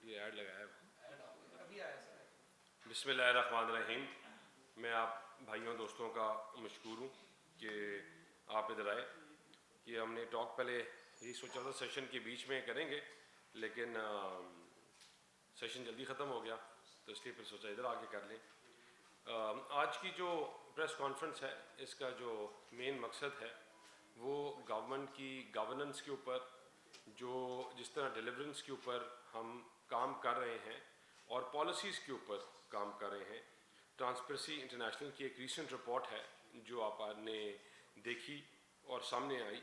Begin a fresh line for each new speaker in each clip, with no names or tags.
یہ ایڈ لگایا ہے. بسم اللہ الرحمن الرحیم. میں آپ بھائیوں دوستوں کا مشکور ہوں کہ آپ ادھر آئے. کہ ہم نے ٹاک پہلے یہی سوچا تھا سیشن کے بیچ میں کریں گے، لیکن سیشن جلدی ختم ہو گیا تو اس لیے پھر سوچا ادھر آ کے کر لیں. آج کی جو پریس کانفرنس ہے اس کا جو مین مقصد ہے وہ گورنمنٹ کی گورننس کے اوپر، جو جس طرح ڈیلیورنس کے اوپر ہم کام کر رہے ہیں اور پالیسیز کے اوپر کام کر رہے ہیں. ٹرانسپیرنسی انٹرنیشنل کی ایک ریسنٹ رپورٹ ہے جو آپ نے دیکھی اور سامنے آئی،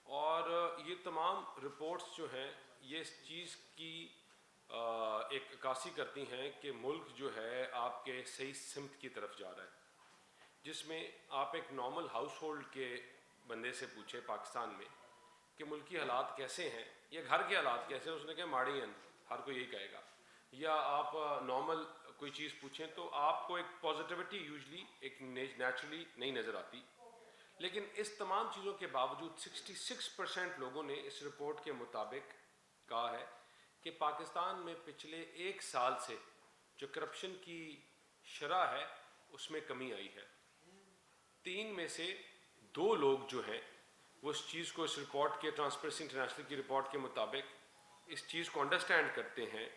اور یہ تمام رپورٹس جو ہیں یہ اس چیز کی ایک عکاسی کرتی ہیں کہ ملک جو ہے آپ کے صحیح سمت کی طرف جا رہا ہے. جس میں آپ ایک نارمل ہاؤس ہولڈ کے بندے سے پوچھیں پاکستان میں کہ ملکی حالات کیسے ہیں یا گھر کے حالات کیسے ہیں، اس نے کہا ماڑی ہیں، ہر کوئی یہی کہے گا. یا آپ نارمل کوئی چیز پوچھیں تو آپ کو ایک پازیٹیوٹی یوزلی ایک نیچرلی نہیں نظر آتی. لیکن اس تمام چیزوں کے باوجود 66% لوگوں نے اس رپورٹ کے مطابق کہا ہے کہ پاکستان میں پچھلے ایک سال سے جو کرپشن کی شرح ہے اس میں کمی آئی ہے. 3 میں سے 2 لوگ جو ہیں وہ اس چیز کو، اس رپورٹ کے، ٹرانسپیرنسی انٹرنیشنل کی رپورٹ کے مطابق اس چیز کو انڈرسٹینڈ کرتے ہیں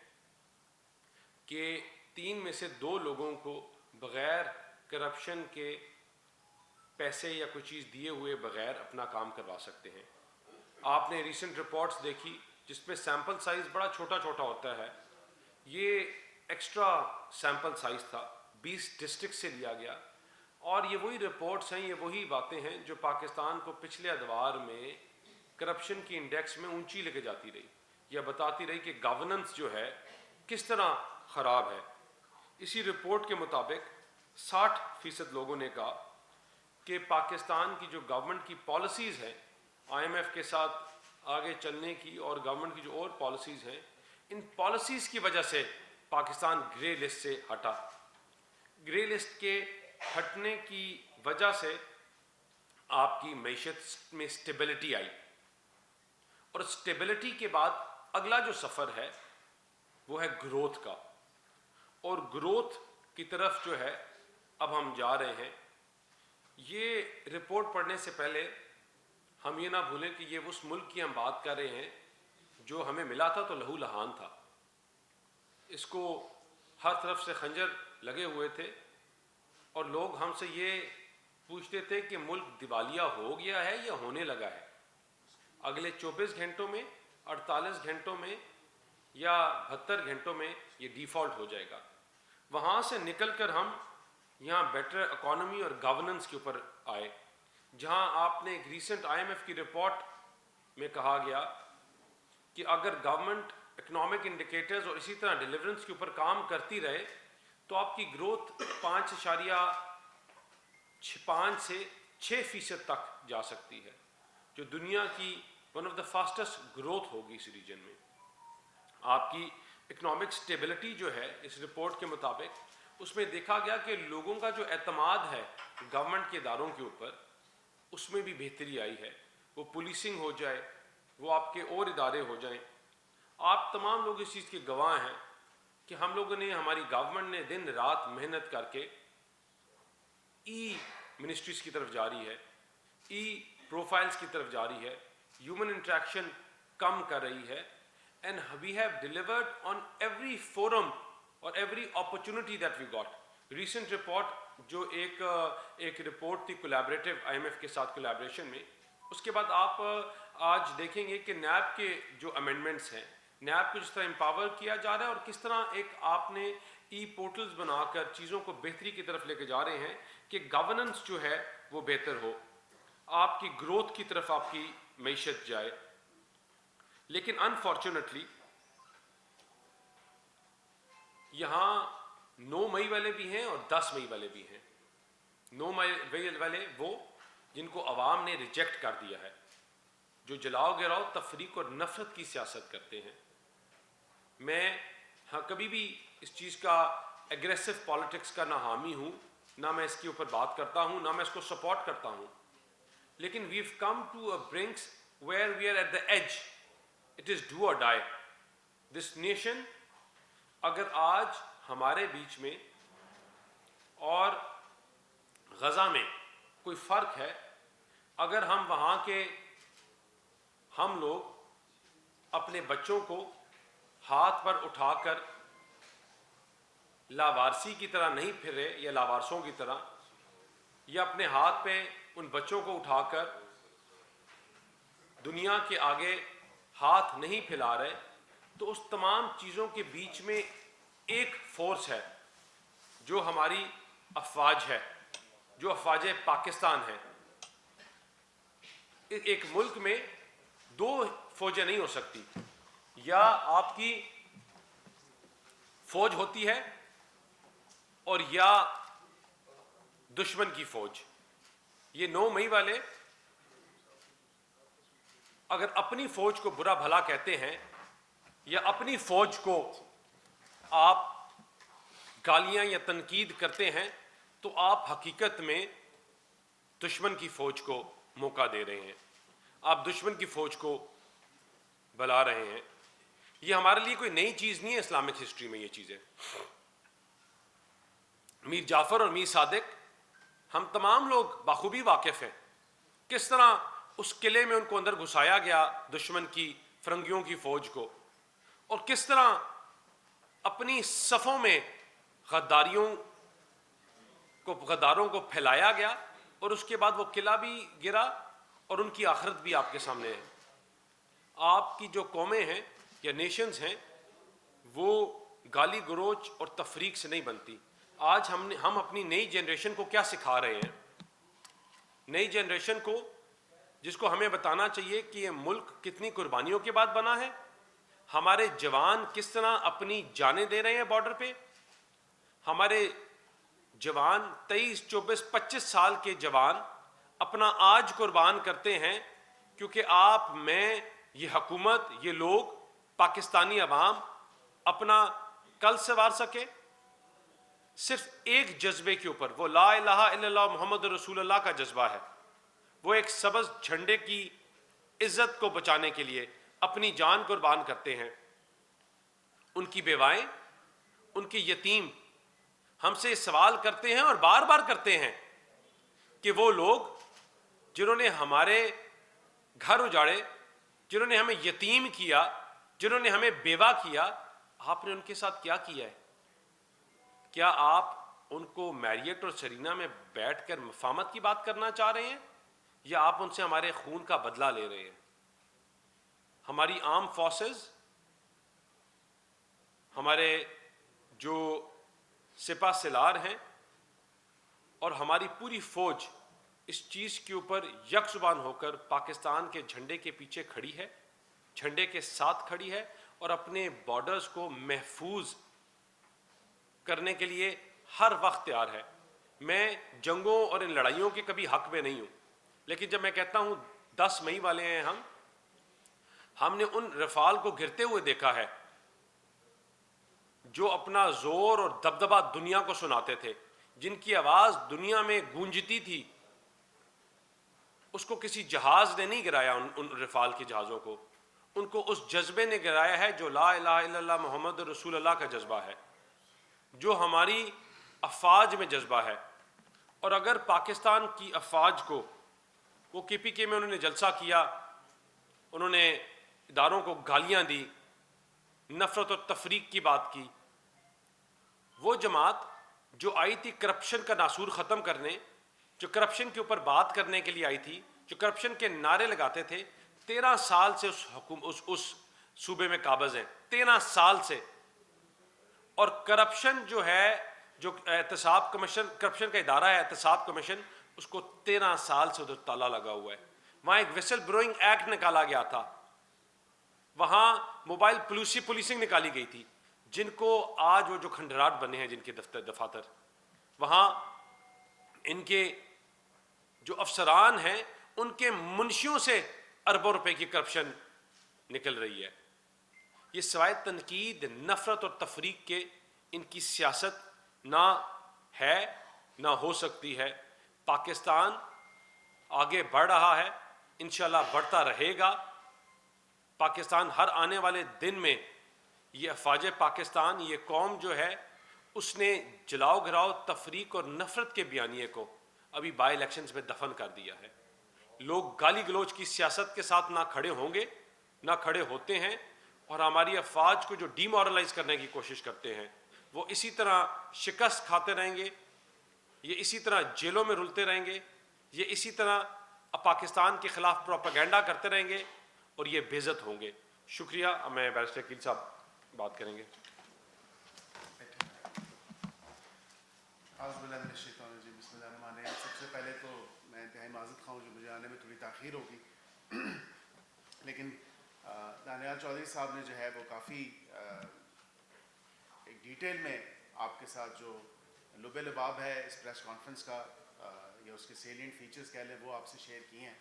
کہ 3 میں سے 2 لوگوں کو بغیر کرپشن کے پیسے یا کوئی چیز دیے ہوئے بغیر اپنا کام کروا سکتے ہیں. آپ نے ریسنٹ رپورٹس دیکھی جس میں سیمپل سائز بڑا چھوٹا چھوٹا ہوتا ہے. یہ ایکسٹرا سیمپل سائز تھا، 20 ڈسٹرکٹ سے لیا گیا، اور یہ وہی رپورٹس ہیں، یہ وہی باتیں ہیں جو پاکستان کو پچھلے ادوار میں کرپشن کی انڈیکس میں اونچی لے کے جاتی رہی یا بتاتی رہی کہ گورننس جو ہے کس طرح خراب ہے. اسی رپورٹ کے مطابق 60% لوگوں نے کہا کہ پاکستان کی جو گورنمنٹ کی پالیسیز ہیں IMF کے ساتھ آگے چلنے کی اور گورنمنٹ کی جو اور پالیسیز ہیں، ان پالیسیز کی وجہ سے پاکستان گرے لسٹ سے ہٹا. گرے لسٹ کے ہٹنے کی وجہ سے آپ کی معیشت میں سٹیبلٹی آئی، اور سٹیبلٹی کے بعد اگلا جو سفر ہے وہ ہے گروتھ کا. اور گروتھ کی طرف جو ہے اب ہم جا رہے ہیں. یہ رپورٹ پڑھنے سے پہلے ہم یہ نہ بھولیں کہ یہ اس ملک کی ہم بات کر رہے ہیں جو ہمیں ملا تھا تو لہو لہان تھا. اس کو ہر طرف سے خنجر لگے ہوئے تھے اور لوگ ہم سے یہ پوچھتے تھے کہ ملک دیوالیہ ہو گیا ہے یا ہونے لگا ہے. اگلے 24 گھنٹوں میں، 48 گھنٹوں میں یا 72 گھنٹوں میں یہ ڈیفالٹ ہو جائے گا. وہاں سے نکل کر ہم یہاں بیٹر اکانومی اور گورننس کے اوپر آئے، جہاں آپ نے ایک ریسنٹ IMF کی رپورٹ میں کہا گیا کہ اگر گورنمنٹ اکنامک انڈیکیٹرز اور اسی طرح ڈیلیورنس کے اوپر کام کرتی رہے تو آپ کی گروتھ 5.5 سے 6% تک جا سکتی ہے، جو دنیا کی one of the fastest growth ہوگی اس ریجن میں. آپ کی اکنامک سٹیبلٹی جو ہے اس رپورٹ کے مطابق اس میں دیکھا گیا کہ لوگوں کا جو اعتماد ہے گورنمنٹ کے اداروں کے اوپر اس میں بھی بہتری آئی ہے. وہ پولیسنگ ہو جائے، وہ آپ کے اور ادارے ہو جائیں، آپ تمام لوگ اس چیز کے گواہ ہیں کہ ہم لوگوں نے، ہماری گورنمنٹ نے دن رات محنت کر کے ای منسٹریز کی طرف جاری ہے، ای پروفائلز کی طرف جاری ہے، ہیومن انٹریکشن کم کر رہی ہے. And we have delivered on every forum or every opportunity that we got. Recent report جو ایک رپورٹ تھی کولیبریٹو IMF کے ساتھ کولیبریشن میں، اس کے بعد آپ آج دیکھیں گے کہ نیب کے جو امینڈمنٹس ہیں، نیب کو جس طرح امپاور کیا جا رہا ہے اور کس طرح ایک آپ نے ای پورٹلز بنا کر چیزوں کو بہتری کی طرف لے کے جا رہے ہیں کہ گورننس جو ہے وہ بہتر ہو، آپ کی گروتھ کی طرف آپ کی معیشت جائے. لیکن انفارچونیٹلی یہاں 9 مئی والے بھی ہیں اور 10 مئی والے بھی ہیں. 9 مئی والے وہ جن کو عوام نے ریجیکٹ کر دیا ہے، جو جلاؤ گراؤ، تفریق اور نفرت کی سیاست کرتے ہیں. میں کبھی بھی اس چیز کا ایگریسو پالیٹکس کا نہ حامی ہوں، نہ میں اس کے اوپر بات کرتا ہوں، نہ میں اس کو سپورٹ کرتا ہوں. لیکن we've come to a brink where we are at the edge. It is do or die. This nation اگر آج ہمارے بیچ میں اور غزہ میں کوئی فرق ہے، اگر ہم وہاں کے ہم لوگ اپنے بچوں کو ہاتھ پر اٹھا کر لاوارسی کی طرح نہیں پھر رہے یا لاوارسوں کی طرح، یا اپنے ہاتھ پہ ان بچوں کو اٹھا کر دنیا کے آگے ہاتھ نہیں پھیلا رہے، تو اس تمام چیزوں کے بیچ میں ایک فورس ہے جو ہماری افواج ہے، جو افواج پاکستان ہے۔ ایک ملک میں دو فوجیں نہیں ہو سکتی، یا آپ کی فوج ہوتی ہے اور یا دشمن کی فوج۔ یہ 9 مئی والے اگر اپنی فوج کو برا بھلا کہتے ہیں یا اپنی فوج کو آپ گالیاں یا تنقید کرتے ہیں، تو آپ حقیقت میں دشمن کی فوج کو موقع دے رہے ہیں، آپ دشمن کی فوج کو بلا رہے ہیں۔ یہ ہمارے لیے کوئی نئی چیز نہیں ہے، اسلامک ہسٹری میں یہ چیزیں۔ میر جعفر اور میر صادق ہم تمام لوگ بخوبی واقف ہیں کس طرح اس قلعے میں ان کو اندر گھسایا گیا دشمن کی فرنگیوں کی فوج کو، اور کس طرح اپنی صفوں میں غداروں کو پھیلایا گیا، اور اس کے بعد وہ قلعہ بھی گرا اور ان کی آخرت بھی آپ کے سامنے ہے۔ آپ کی جو قومیں ہیں یا نیشنز ہیں وہ گالی گلوچ اور تفریق سے نہیں بنتی۔ آج ہم اپنی نئی جنریشن کو کیا سکھا رہے ہیں؟ نئی جنریشن کو، جس کو ہمیں بتانا چاہیے کہ یہ ملک کتنی قربانیوں کے بعد بنا ہے، ہمارے جوان کس طرح اپنی جانیں دے رہے ہیں بارڈر پہ، ہمارے جوان 23، 24، 25 سال کے جوان اپنا آج قربان کرتے ہیں کیونکہ آپ، میں، یہ حکومت، یہ لوگ، پاکستانی عوام اپنا کل سنوار سکے۔ صرف ایک جذبے کے اوپر، وہ لا الہ الا اللہ محمد رسول اللہ کا جذبہ ہے، وہ ایک سبز جھنڈے کی عزت کو بچانے کے لیے اپنی جان قربان کرتے ہیں۔ ان کی بیوائیں، ان کے یتیم ہم سے سوال کرتے ہیں اور بار بار کرتے ہیں کہ وہ لوگ جنہوں نے ہمارے گھر اجاڑے، جنہوں نے ہمیں یتیم کیا، جنہوں نے ہمیں بیوہ کیا، آپ نے ان کے ساتھ کیا کیا ہے؟ کیا آپ ان کو میریٹ اور سرینا میں بیٹھ کر مفاہمت کی بات کرنا چاہ رہے ہیں، یا آپ ان سے ہمارے خون کا بدلہ لے رہے ہیں؟ ہماری آرم فورسز، ہمارے جو سپہ سالار ہیں اور ہماری پوری فوج اس چیز کے اوپر یک زبان ہو کر پاکستان کے جھنڈے کے پیچھے کھڑی ہے، جھنڈے کے ساتھ کھڑی ہے، اور اپنے بارڈرز کو محفوظ کرنے کے لیے ہر وقت تیار ہے۔ میں جنگوں اور ان لڑائیوں کے کبھی حق میں نہیں ہوں، لیکن جب میں کہتا ہوں 10 مئی والے ہیں ہم نے ان رفال کو گرتے ہوئے دیکھا ہے جو اپنا زور اور دبدبہ دنیا کو سناتے تھے، جن کی آواز دنیا میں گونجتی تھی، اس کو کسی جہاز نے نہیں گرایا، ان رفال کے جہازوں کو، ان کو اس جذبے نے گرایا ہے جو لا الہ الا اللہ محمد رسول اللہ کا جذبہ ہے، جو ہماری افواج میں جذبہ ہے۔ اور اگر پاکستان کی افواج کو، وہ KPK میں انہوں نے جلسہ کیا، انہوں نے اداروں کو گالیاں دی، نفرت اور تفریق کی بات کی، وہ جماعت جو آئی تھی کرپشن کا ناسور ختم کرنے، جو کرپشن کے اوپر بات کرنے کے لیے آئی تھی، جو کرپشن کے نعرے لگاتے تھے، 13 سال سے اس صوبے میں قابض ہیں، 13 سال سے۔ اور کرپشن جو ہے، جو احتساب کمیشن، کرپشن کا ادارہ ہے احتساب کمیشن، اس کو 13 سال سے ادھر تالا لگا ہوا ہے۔ وہاں ایک ویسل بلوئنگ ایکٹ نکالا گیا تھا، وہاں موبائل پولیسنگ نکالی گئی تھی، جن کو آج وہ جو کھنڈرات بنے ہیں جن کے دفاتر، وہاں ان کے جو افسران ہیں ان کے منشیوں سے اربوں روپے کی کرپشن نکل رہی ہے۔ یہ سوائے تنقید، نفرت اور تفریق کے ان کی سیاست نہ ہے، نہ ہو سکتی ہے۔ پاکستان آگے بڑھ رہا ہے، انشاءاللہ بڑھتا رہے گا۔ پاکستان ہر آنے والے دن میں یہ افواج پاکستان، یہ قوم جو ہے اس نے جلاؤ گھراؤ، تفریق اور نفرت کے بیانیے کو ابھی بائی الیکشنز میں دفن کر دیا ہے. لوگ گالی گلوچ کی سیاست کے ساتھ نہ کھڑے ہوں گے نہ کھڑے ہوتے ہیں، اور ہماری افواج کو جو ڈی مورلائز کرنے کی کوشش کرتے ہیں وہ اسی طرح شکست کھاتے رہیں گے، یہ اسی طرح جیلوں میں رلتے رہیں گے، یہ اسی طرح پاکستان کے خلاف پروپیگنڈا کرتے رہیں گے اور یہ بے عزت ہوں گے. شکریہ. میں بیرسٹر عقیل صاحب بات کریں گے.
اعوذ باللہ من الشیطان الرجیم. بسم اللہ الرحمن الرحیم. سب سے پہلے تو میں انتہائی معذرت خواہ ہوں جو مجھے آنے میں تھوڑی تاخیر ہوگی، لیکن دانیال چودھری صاحب نے جو ہے وہ کافی ایک ڈیٹیل میں آپ کے ساتھ جو لب لباب ہے اس پریس کانفرنس کا یا اس کے سیلینٹ فیچرز کہہ لیں وہ آپ سے شیئر کیے ہیں.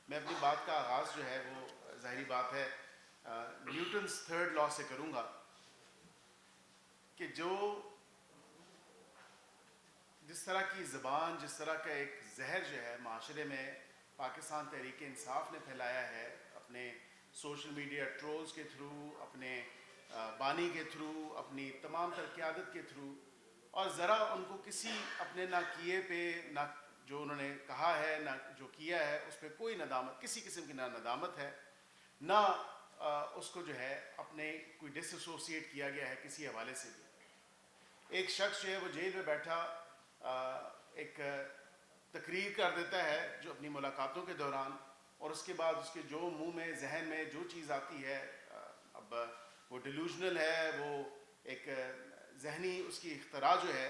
میں اپنی بات کا آغاز جو ہے وہ ظاہری بات ہے نیوٹنز تھرڈ لا سے کروں گا کہ جس طرح کی زبان، جس طرح کا ایک زہر جو ہے معاشرے میں پاکستان تحریک انصاف نے پھیلایا ہے اپنے سوشل میڈیا ٹرولز کے تھرو، اپنے بانی کے تھرو، اپنی تمام تر قیادت کے تھرو، اور ذرا ان کو کسی اپنے نہ کیے پہ، نہ جو انہوں نے کہا ہے نہ جو کیا ہے اس پہ کوئی ندامت، کسی قسم کی نہ ندامت ہے، نہ اس کو جو ہے اپنے کوئی ڈس ایسوسیٹ کیا گیا ہے کسی حوالے سے بھی. ایک شخص جو ہے وہ جیل میں بیٹھا ایک تقریر کر دیتا ہے جو اپنی ملاقاتوں کے دوران، اور اس کے بعد اس کے جو منہ میں ذہن میں جو چیز آتی ہے، اب وہ ڈیلوژنل ہے، وہ ایک ذہنی اس کی اختراع جو ہے